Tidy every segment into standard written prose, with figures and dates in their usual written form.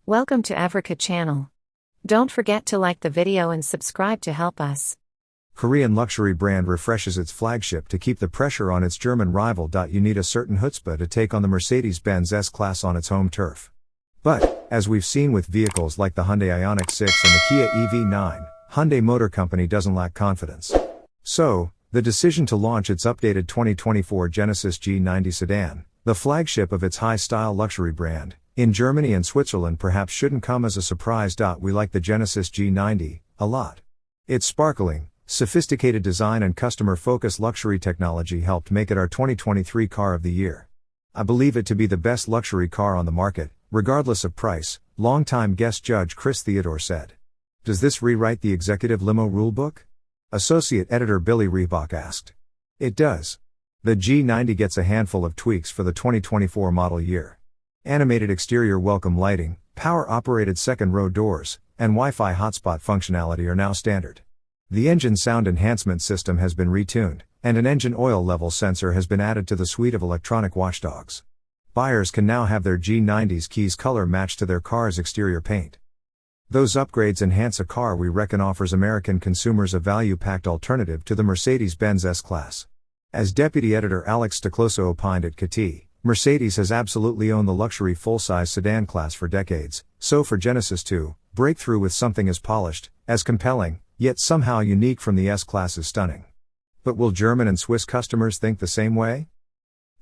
Welcome to Africa channel. Don't forget to like the video and subscribe to help us. Korean luxury brand refreshes its flagship to keep the pressure on its German rival. You need a certain chutzpah to take on the Mercedes-Benz S-Class on its home turf. But, as we've seen with vehicles like the Hyundai Ioniq 6 and the Kia EV9, Hyundai Motor Company doesn't lack confidence. So, the decision to launch its updated 2024 Genesis G90 sedan, the flagship of its high-style luxury brand, in Germany and Switzerland perhaps shouldn't come as a surprise. We like the Genesis G90 a lot. Its sparkling, sophisticated design and customer-focused luxury technology helped make it our 2023 car of the year. I believe it to be the best luxury car on the market, regardless of price, longtime guest judge Chris Theodore said. Does this rewrite the executive limo rulebook? Associate editor Billy Reebok asked. It does. The G90 gets a handful of tweaks for the 2024 model year. Animated exterior welcome lighting, power-operated second-row doors, and Wi-Fi hotspot functionality are now standard. The engine sound enhancement system has been retuned, and an engine oil level sensor has been added to the suite of electronic watchdogs. Buyers can now have their G90's keys color matched to their car's exterior paint. Those upgrades enhance a car we reckon offers American consumers a value-packed alternative to the Mercedes-Benz S-Class. As deputy editor Alex Staclosa opined at KT, Mercedes has absolutely owned the luxury full-size sedan class for decades, so for Genesis to break through with something as polished, as compelling, yet somehow unique from the S-Class is stunning. But will German and Swiss customers think the same way?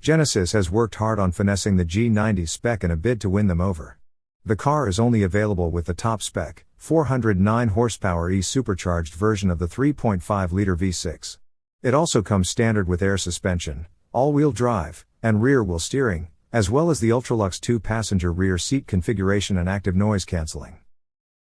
Genesis has worked hard on finessing the G90 spec in a bid to win them over. The car is only available with the top spec, 409 horsepower E-supercharged version of the 3.5-liter V6. It also comes standard with air suspension, all-wheel drive, and rear-wheel steering, as well as the Ultralux 2-passenger rear seat configuration and active noise cancelling.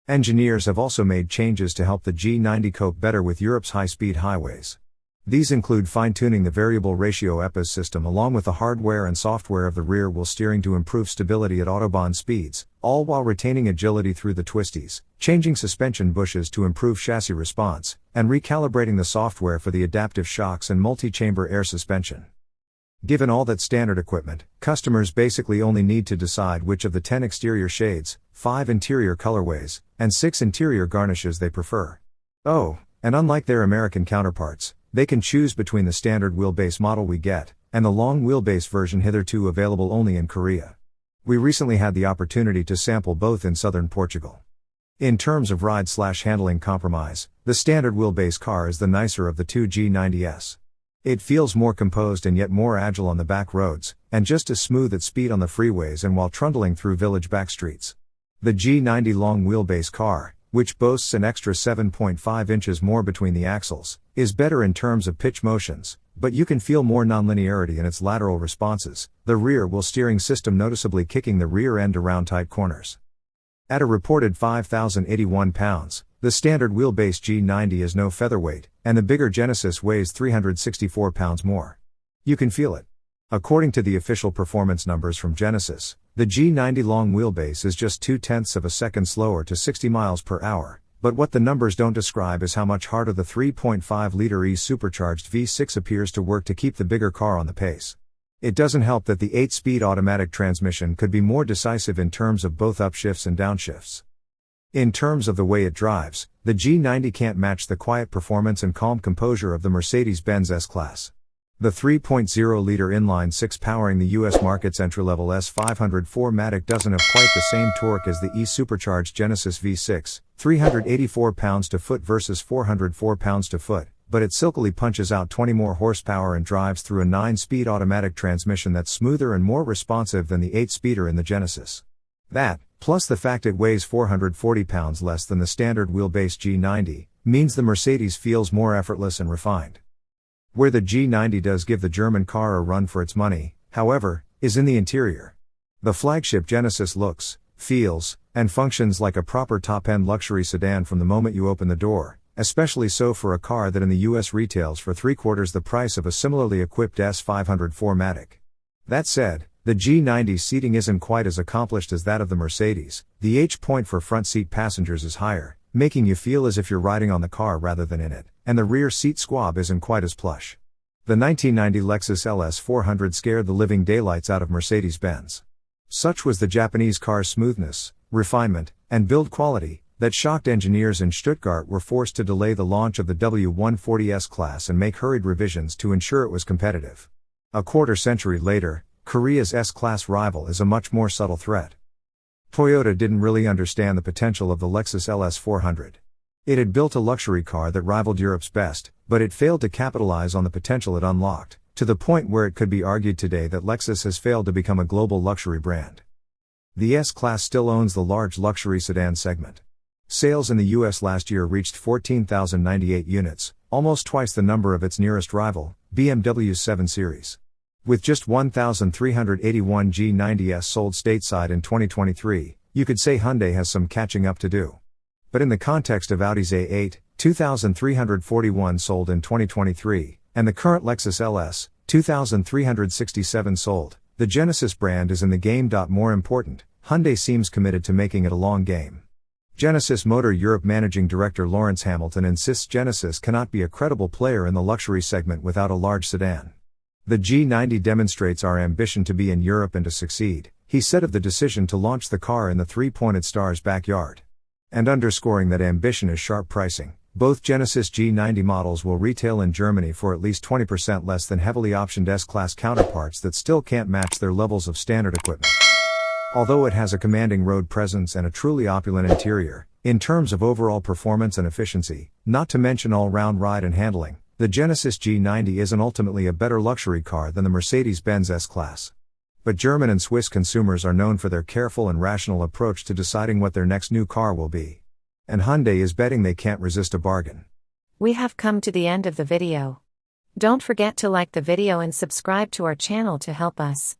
Engineers have also made changes to help the G90 cope better with Europe's high-speed highways. These include fine-tuning the variable ratio EPAS system along with the hardware and software of the rear-wheel steering to improve stability at autobahn speeds, all while retaining agility through the twisties, changing suspension bushes to improve chassis response, and recalibrating the software for the adaptive shocks and multi-chamber air suspension. Given all that standard equipment, customers basically only need to decide which of the 10 exterior shades, 5 interior colorways, and 6 interior garnishes they prefer. Oh, and unlike their American counterparts, they can choose between the standard wheelbase model we get, and the long wheelbase version hitherto available only in Korea. We recently had the opportunity to sample both in southern Portugal. In terms of ride/handling compromise, the standard wheelbase car is the nicer of the two G90s. It feels more composed and yet more agile on the back roads, and just as smooth at speed on the freeways and while trundling through village backstreets. The G90 long wheelbase car, which boasts an extra 7.5 inches more between the axles, is better in terms of pitch motions, but you can feel more nonlinearity in its lateral responses, the rear-wheel steering system noticeably kicking the rear end around tight corners. At a reported 5,081 pounds, the standard wheelbase G90 is no featherweight, and the bigger Genesis weighs 364 pounds more. You can feel it. According to the official performance numbers from Genesis, the G90 long wheelbase is just 0.2 of a second slower to 60 miles per hour, but what the numbers don't describe is how much harder the 3.5-liter E-supercharged V6 appears to work to keep the bigger car on the pace. It doesn't help that the 8-speed automatic transmission could be more decisive in terms of both upshifts and downshifts. In terms of the way it drives, the G90 can't match the quiet performance and calm composure of the Mercedes-Benz S-Class. The 3.0-liter inline-6 powering the US market's entry-level S504 Matic doesn't have quite the same torque as the E-supercharged Genesis V6, 384 pounds-to-foot versus 404 pounds-to-foot, but it silkily punches out 20 more horsepower and drives through a 9-speed automatic transmission that's smoother and more responsive than the 8-speeder in the Genesis. That, plus the fact it weighs 440 pounds less than the standard wheelbase G90, means the Mercedes feels more effortless and refined. Where the G90 does give the German car a run for its money, however, is in the interior. The flagship Genesis looks, feels, and functions like a proper top-end luxury sedan from the moment you open the door, especially so for a car that in the US retails for 3/4 the price of a similarly equipped S504 Matic. That said, the G90 seating isn't quite as accomplished as that of the Mercedes. The H-point for front seat passengers is higher, making you feel as if you're riding on the car rather than in it, and the rear seat squab isn't quite as plush. The 1990 Lexus LS400 scared the living daylights out of Mercedes-Benz. Such was the Japanese car's smoothness, refinement, and build quality that shocked engineers in Stuttgart were forced to delay the launch of the W140 S-Class and make hurried revisions to ensure it was competitive. A quarter century later, Korea's S-Class rival is a much more subtle threat. Toyota didn't really understand the potential of the Lexus LS 400. It had built a luxury car that rivaled Europe's best, but it failed to capitalize on the potential it unlocked, to the point where it could be argued today that Lexus has failed to become a global luxury brand. The S-Class still owns the large luxury sedan segment. Sales in the US last year reached 14,098 units, almost twice the number of its nearest rival, BMW's 7 Series. With just 1,381 G90s sold stateside in 2023, you could say Hyundai has some catching up to do. But in the context of Audi's A8, 2,341 sold in 2023, and the current Lexus LS, 2,367 sold, the Genesis brand is in the game. More important, Hyundai seems committed to making it a long game. Genesis Motor Europe Managing Director Lawrence Hamilton insists Genesis cannot be a credible player in the luxury segment without a large sedan. The G90 demonstrates our ambition to be in Europe and to succeed, he said of the decision to launch the car in the three-pointed star's backyard. And underscoring that ambition is sharp pricing, both Genesis G90 models will retail in Germany for at least 20% less than heavily optioned S-Class counterparts that still can't match their levels of standard equipment. Although it has a commanding road presence and a truly opulent interior, in terms of overall performance and efficiency, not to mention all-round ride and handling, the Genesis G90 isn't ultimately a better luxury car than the Mercedes-Benz S-Class. But German and Swiss consumers are known for their careful and rational approach to deciding what their next new car will be. And Hyundai is betting they can't resist a bargain. We have come to the end of the video. Don't forget to like the video and subscribe to our channel to help us.